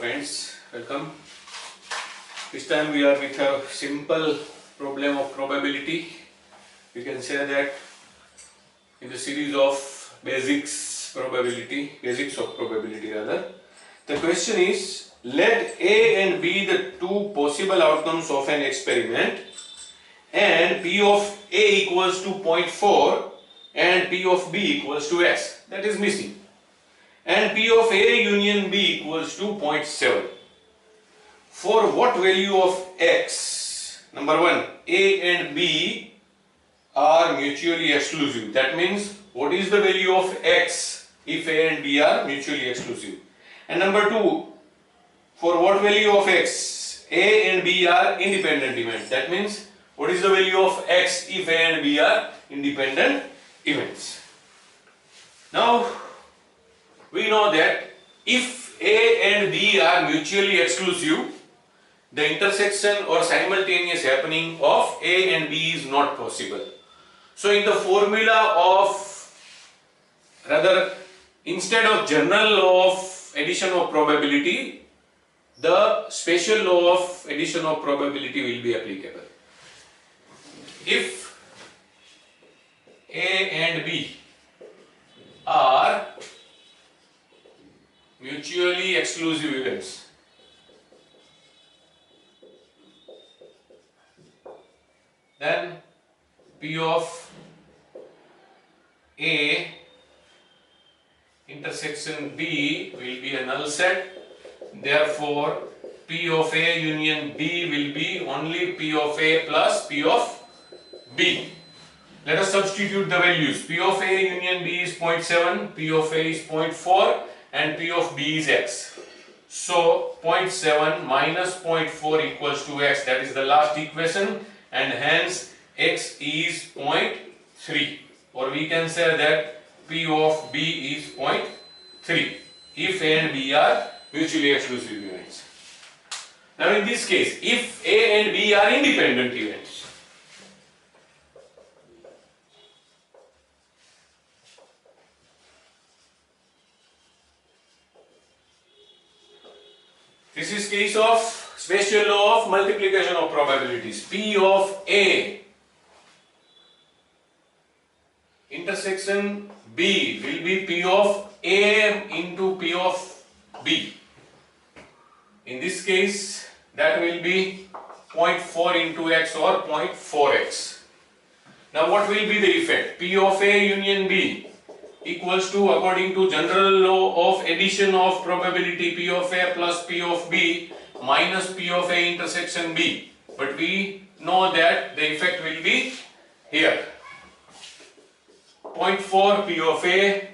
friends, welcome. This time we are with a simple problem of probability. We can say that in the series of basics of probability rather. The question is, let A and B the two possible outcomes of an experiment, and P of A equals to 0.4 and P of B equals to S. That is missing. And P of A union B equals to 0.7. For what value of X? Number one, A and B are mutually exclusive. That means, what is the value of X if A and B are mutually exclusive? And number two, for what value of X A and B are independent events? That means, what is the value of X if A and B are independent events? Now, we know that if A and B are mutually exclusive, the intersection or simultaneous happening of A and B is not possible. So in the formula of, rather instead of general law of addition of probability, the special law of addition of probability will be applicable. If A and B are mutually exclusive events, then P of A intersection B will be a null set. Therefore, P of A union B will be only P of A plus P of B. Let us substitute the values. P of A union B is 0.7, P of A is 0.4 and P of B is X. So 0.7 minus 0.4 equals to X. That is the last equation, and hence X is 0.3, or we can say that P of B is 0.3 if A and B are mutually exclusive events. Now in this case, if A and B are independent events, this is case of special law of multiplication of probabilities. P of A intersection B will be P of A into P of B. In this case, that will be 0.4 into X or 0.4X. Now what will be the effect? P of A union B equals to, according to general law of addition of probability, P of A plus P of B minus P of A intersection B. But we know that the effect will be here. 0.4 P of A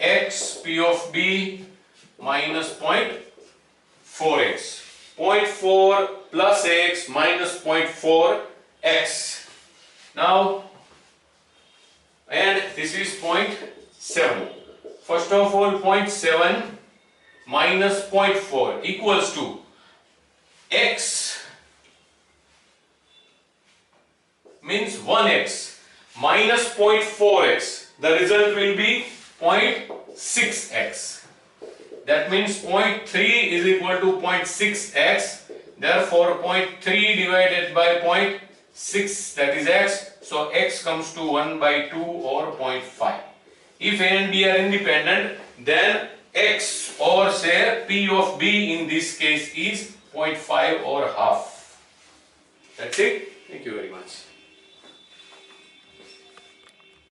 X P of B minus 0.4X. 0.4 plus X minus 0.4X. Now, and this is 0.7. First of all, 0.7 minus 0.4 equals to X means 1X minus 0.4X. The result will be 0.6X. That means 0.3 is equal to 0.6X. Therefore, 0.3 divided by 0.6, that is X. So X comes to 1 by 2 or 0.5. If A and B are independent, then X, or say P of B in this case, is 0.5 or half. That's it. Thank you very much.